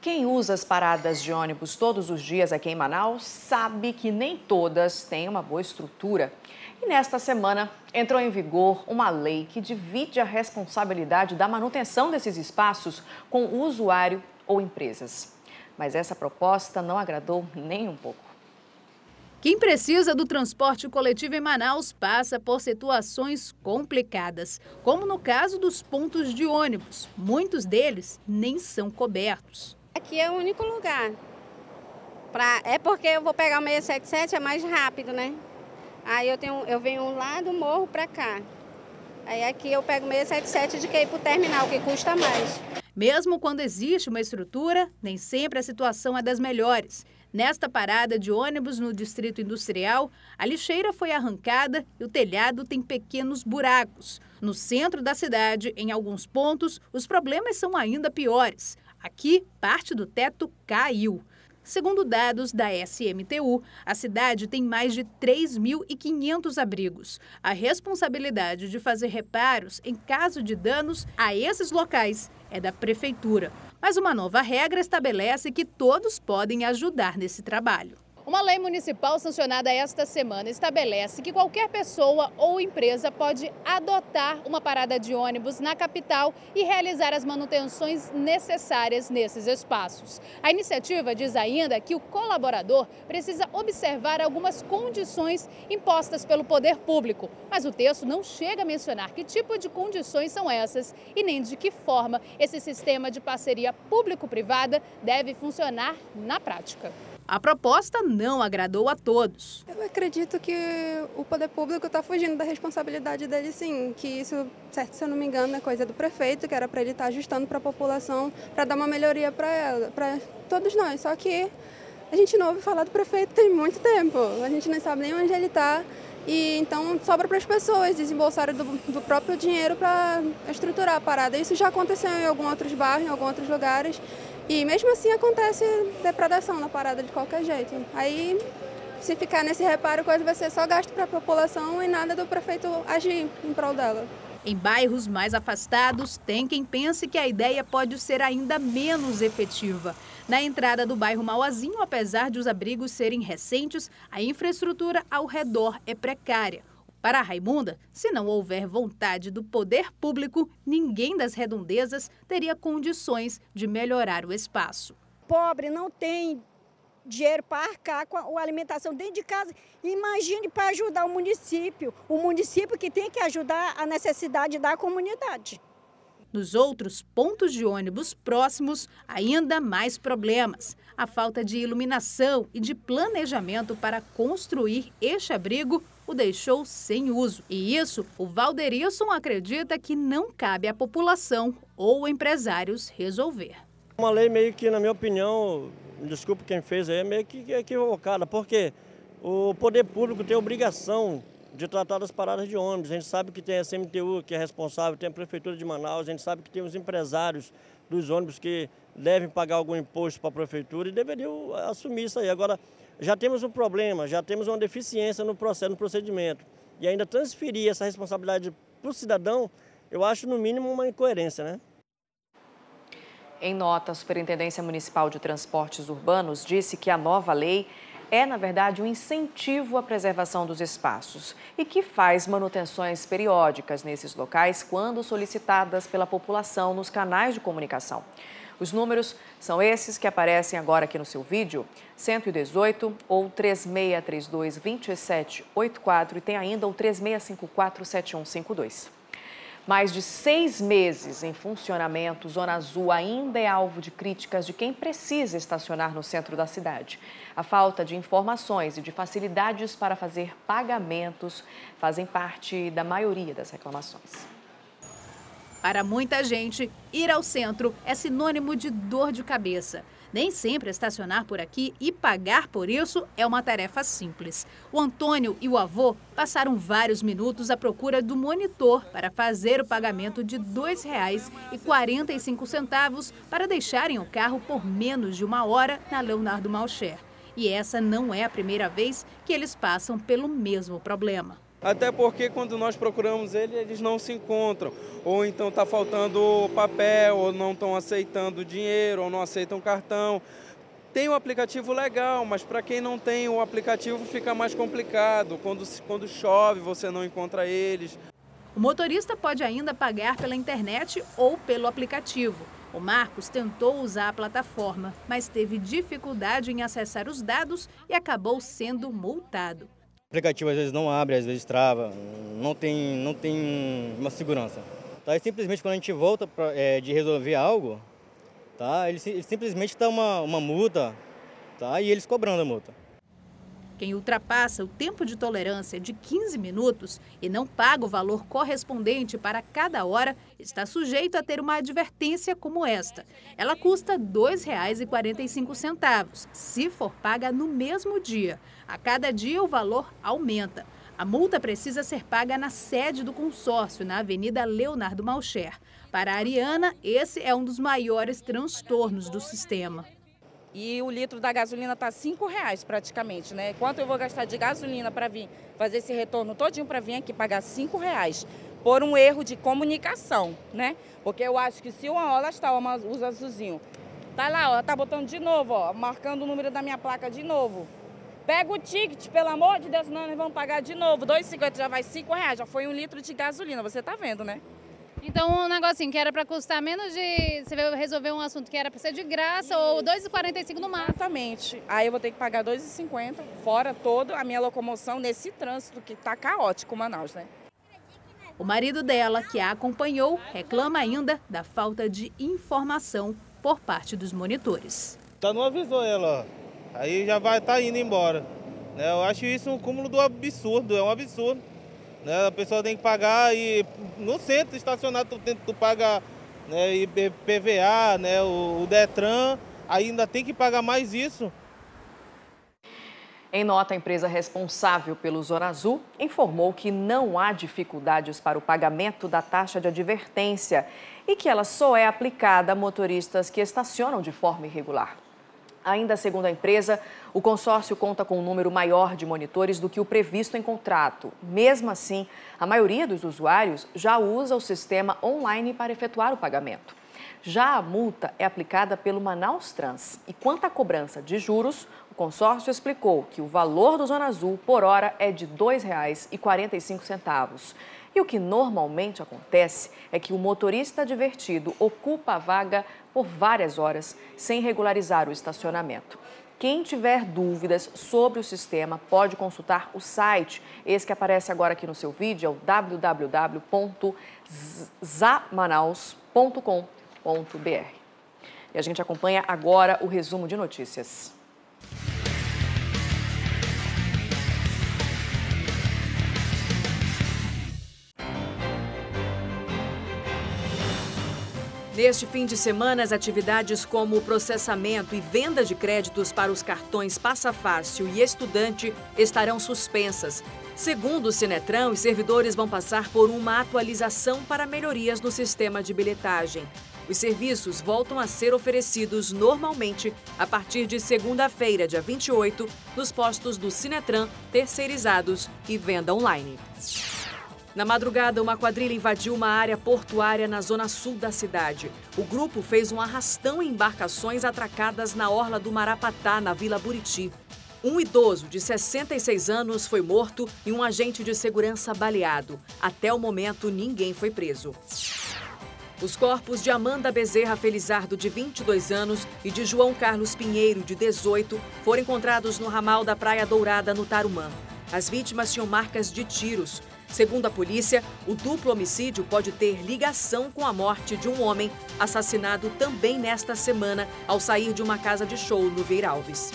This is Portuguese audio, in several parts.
Quem usa as paradas de ônibus todos os dias aqui em Manaus sabe que nem todas têm uma boa estrutura. E nesta semana entrou em vigor uma lei que divide a responsabilidade da manutenção desses espaços com o usuário ou empresas. Mas essa proposta não agradou nem um pouco. Quem precisa do transporte coletivo em Manaus passa por situações complicadas, como no caso dos pontos de ônibus. Muitos deles nem são cobertos. Aqui é o único lugar. É porque eu vou pegar o 677, é mais rápido, né? Aí eu venho lá do morro para cá. Aí aqui eu pego o 677 de que ir para o terminal, que custa mais. Mesmo quando existe uma estrutura, nem sempre a situação é das melhores. Nesta parada de ônibus no Distrito Industrial, a lixeira foi arrancada e o telhado tem pequenos buracos. No centro da cidade, em alguns pontos, os problemas são ainda piores. Aqui, parte do teto caiu. Segundo dados da SMTU, a cidade tem mais de 3.500 abrigos. A responsabilidade de fazer reparos em caso de danos a esses locais é da Prefeitura. Mas uma nova regra estabelece que todos podem ajudar nesse trabalho. Uma lei municipal sancionada esta semana estabelece que qualquer pessoa ou empresa pode adotar uma parada de ônibus na capital e realizar as manutenções necessárias nesses espaços. A iniciativa diz ainda que o colaborador precisa observar algumas condições impostas pelo poder público, mas o texto não chega a mencionar que tipo de condições são essas e nem de que forma esse sistema de parceria público-privada deve funcionar na prática. A proposta não agradou a todos. Eu acredito que o poder público está fugindo da responsabilidade dele, sim. Que isso, certo, se eu não me engano, é coisa do prefeito, que era para ele estar ajustando para a população, para dar uma melhoria para todos nós. Só que a gente não ouve falar do prefeito tem muito tempo. A gente não sabe nem onde ele está. E então sobra para as pessoas desembolsarem do próprio dinheiro para estruturar a parada. Isso já aconteceu em alguns outros bairros, em alguns outros lugares. E mesmo assim acontece depredação na parada de qualquer jeito. Aí, se ficar nesse reparo, coisa vai ser só gasto para a população e nada do prefeito agir em prol dela. Em bairros mais afastados, tem quem pense que a ideia pode ser ainda menos efetiva. Na entrada do bairro Mauazinho, apesar de os abrigos serem recentes, a infraestrutura ao redor é precária. Para a Raimunda, se não houver vontade do poder público, ninguém das redondezas teria condições de melhorar o espaço. Pobre não tem dinheiro para arcar com a alimentação dentro de casa. Imagine para ajudar o município que tem que ajudar a necessidade da comunidade. Nos outros pontos de ônibus próximos, ainda mais problemas. A falta de iluminação e de planejamento para construir este abrigo o deixou sem uso. E isso, o Valderisson acredita que não cabe à população ou empresários resolver. Uma lei meio que, na minha opinião, desculpe quem fez aí, é meio que equivocada, porque o poder público tem a obrigação de tratar das paradas de ônibus. A gente sabe que tem a SMTU, que é responsável, tem a Prefeitura de Manaus, a gente sabe que tem os empresários dos ônibus que devem pagar algum imposto para a Prefeitura e deveriam assumir isso aí. Agora, já temos um problema, já temos uma deficiência no processo, no procedimento. E ainda transferir essa responsabilidade para o cidadão, eu acho no mínimo uma incoerência, né? Em nota, a Superintendência Municipal de Transportes Urbanos disse que a nova lei é, na verdade, um incentivo à preservação dos espaços e que faz manutenções periódicas nesses locais quando solicitadas pela população nos canais de comunicação. Os números são esses que aparecem agora aqui no seu vídeo, 118 ou 3632-2784 e tem ainda o 3654-7152. Mais de 6 meses em funcionamento, Zona Azul ainda é alvo de críticas de quem precisa estacionar no centro da cidade. A falta de informações e de facilidades para fazer pagamentos fazem parte da maioria das reclamações. Para muita gente, ir ao centro é sinônimo de dor de cabeça. Nem sempre estacionar por aqui e pagar por isso é uma tarefa simples. O Antônio e o avô passaram vários minutos à procura do monitor para fazer o pagamento de R$ 2,45 para deixarem o carro por menos de 1 hora na Leonardo Malcher. E essa não é a primeira vez que eles passam pelo mesmo problema. até porque quando nós procuramos eles não se encontram, ou então está faltando papel, ou não estão aceitando dinheiro, ou não aceitam cartão. Tem um aplicativo legal, mas para quem não tem o aplicativo fica mais complicado. Quando chove, você não encontra eles. O motorista pode ainda pagar pela internet ou pelo aplicativo. O Marcos tentou usar a plataforma, mas teve dificuldade em acessar os dados e acabou sendo multado. O aplicativo às vezes não abre, às vezes trava, não tem uma segurança. Tá? E simplesmente quando a gente volta de resolver algo, tá? Ele simplesmente dá uma multa, tá? E eles cobrando a multa. Quem ultrapassa o tempo de tolerância de 15 minutos e não paga o valor correspondente para cada hora está sujeito a ter uma advertência como esta. Ela custa R$ 2,45, se for paga no mesmo dia. A cada dia o valor aumenta. A multa precisa ser paga na sede do consórcio, na Avenida Leonardo Malcher. Para a Ariana, esse é um dos maiores transtornos do sistema. E o litro da gasolina está R$ 5,00 praticamente, né? Quanto eu vou gastar de gasolina para vir fazer esse retorno todinho para vir aqui pagar R$ 5,00 por um erro de comunicação, né? Porque eu acho que se uma hora está usa azulzinho, tá lá, ó, tá botando de novo, ó, marcando o número da minha placa de novo. Pega o ticket, pelo amor de Deus, não, nós vamos pagar de novo. R$ 2,50 já vai R$ 5,00, já foi um litro de gasolina, você tá vendo, né? Então, um negocinho que era para custar menos de... Você resolver um assunto que era para ser de graça ou R$ 2,45 no máximo. Exatamente. Aí eu vou ter que pagar R$ 2,50, fora toda a minha locomoção nesse trânsito que está caótico em Manaus, né? O marido dela, que a acompanhou, reclama ainda da falta de informação por parte dos monitores. Não avisou ela, ó. Aí já vai estar indo embora. Eu acho isso um cúmulo do absurdo, é um absurdo. A pessoa tem que pagar e no centro estacionado tu paga, né, IPVA, né, o Detran, ainda tem que pagar mais isso. Em nota, a empresa responsável pelo Zona Azul informou que não há dificuldades para o pagamento da taxa de advertência e que ela só é aplicada a motoristas que estacionam de forma irregular. Ainda segundo a empresa, o consórcio conta com um número maior de monitores do que o previsto em contrato. Mesmo assim, a maioria dos usuários já usa o sistema online para efetuar o pagamento. Já a multa é aplicada pelo Manaus Trans. E quanto à cobrança de juros, o consórcio explicou que o valor do Zona Azul por hora é de R$ 2,45. E o que normalmente acontece é que o motorista advertido ocupa a vaga por várias horas sem regularizar o estacionamento. Quem tiver dúvidas sobre o sistema pode consultar o site, esse que aparece agora aqui no seu vídeo, é o www.zamanaus.com.br. E a gente acompanha agora o resumo de notícias. Neste fim de semana, as atividades como o processamento e venda de créditos para os cartões Passa Fácil e Estudante estarão suspensas. Segundo o Sinetran, os servidores vão passar por uma atualização para melhorias no sistema de bilhetagem. Os serviços voltam a ser oferecidos normalmente a partir de segunda-feira, dia 28, nos postos do Sinetran, terceirizados e venda online. Na madrugada, uma quadrilha invadiu uma área portuária na zona sul da cidade. O grupo fez um arrastão em embarcações atracadas na orla do Marapatá, na Vila Buriti. Um idoso de 66 anos foi morto e um agente de segurança baleado. Até o momento, ninguém foi preso. Os corpos de Amanda Bezerra Felizardo, de 22 anos, e de João Carlos Pinheiro, de 18, foram encontrados no ramal da Praia Dourada, no Tarumã. As vítimas tinham marcas de tiros. Segundo a polícia, o duplo homicídio pode ter ligação com a morte de um homem assassinado também nesta semana ao sair de uma casa de show no Vieira Alves.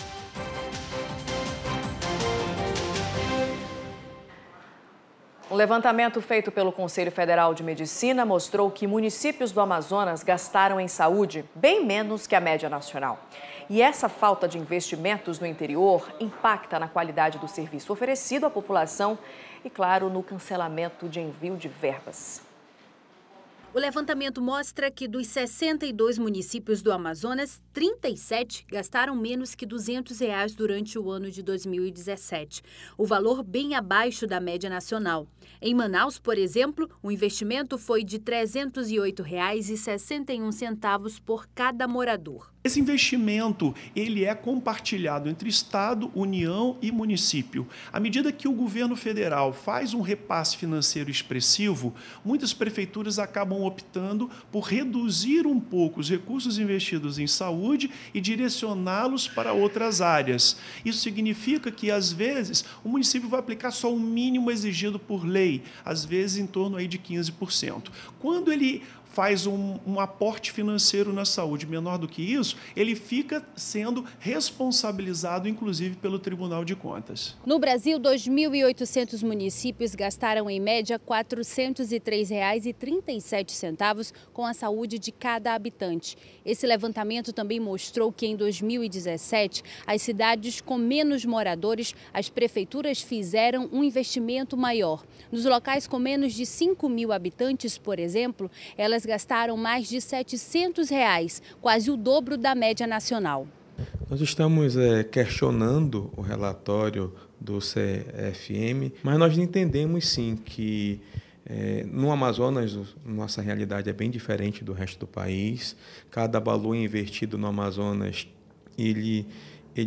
Um levantamento feito pelo Conselho Federal de Medicina mostrou que municípios do Amazonas gastaram em saúde bem menos que a média nacional. E essa falta de investimentos no interior impacta na qualidade do serviço oferecido à população e, claro, no cancelamento de envio de verbas. O levantamento mostra que dos 62 municípios do Amazonas, 37 gastaram menos que R$ 200 durante o ano de 2017, o valor bem abaixo da média nacional. Em Manaus, por exemplo, o investimento foi de R$ 308,61 por cada morador. Esse investimento ele é compartilhado entre Estado, União e município. À medida que o governo federal faz um repasse financeiro expressivo, muitas prefeituras acabam optando por reduzir um pouco os recursos investidos em saúde e direcioná-los para outras áreas. Isso significa que, às vezes, o município vai aplicar só o mínimo exigido por lei, às vezes em torno aí de 15%. Quando ele faz um aporte financeiro na saúde menor do que isso, ele fica sendo responsabilizado, inclusive, pelo Tribunal de Contas. No Brasil, 2.800 municípios gastaram, em média, R$ 403,37 com a saúde de cada habitante. Esse levantamento também mostrou que, em 2017, as cidades com menos moradores, as prefeituras fizeram um investimento maior. Nos locais com menos de 5.000 habitantes, por exemplo, elas gastaram mais de R$ 700, quase o dobro da média nacional. Nós estamos questionando o relatório do CFM, mas nós entendemos sim que no Amazonas nossa realidade é bem diferente do resto do país. Cada valor investido no Amazonas, ele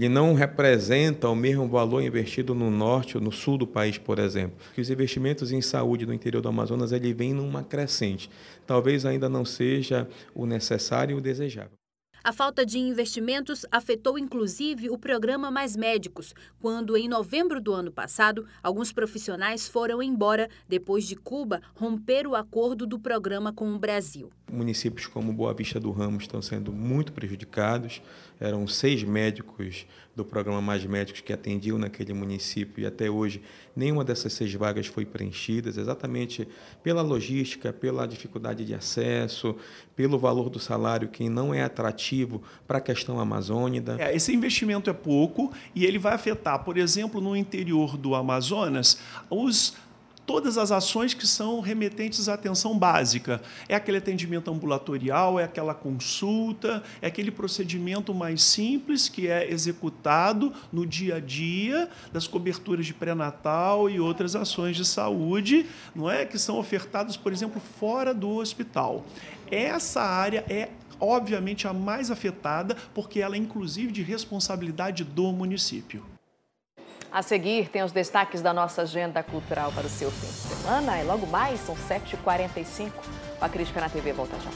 não representa o mesmo valor investido no norte ou no sul do país, por exemplo. Que os investimentos em saúde no interior do Amazonas ele vem numa crescente. Talvez ainda não seja o necessário e o desejável. A falta de investimentos afetou inclusive o programa Mais Médicos, quando, em novembro do ano passado, alguns profissionais foram embora depois de Cuba romper o acordo do programa com o Brasil. Municípios como Boa Vista do Ramo estão sendo muito prejudicados. Eram 6 médicos do programa Mais Médicos que atendiam naquele município e até hoje nenhuma dessas 6 vagas foi preenchida, exatamente pela logística, pela dificuldade de acesso, pelo valor do salário que não é atrativo para a questão amazônica. Esse investimento é pouco e ele vai afetar, por exemplo, no interior do Amazonas, todas as ações que são remetentes à atenção básica. É aquele atendimento ambulatorial, é aquela consulta, é aquele procedimento mais simples que é executado no dia a dia das coberturas de pré-natal e outras ações de saúde, não é? Que são ofertadas, por exemplo, fora do hospital. Essa área é obviamente a mais afetada, porque ela é inclusive de responsabilidade do município. A seguir, tem os destaques da nossa agenda cultural para o seu fim de semana. E logo mais, são 7h45. A Crítica na TV volta já.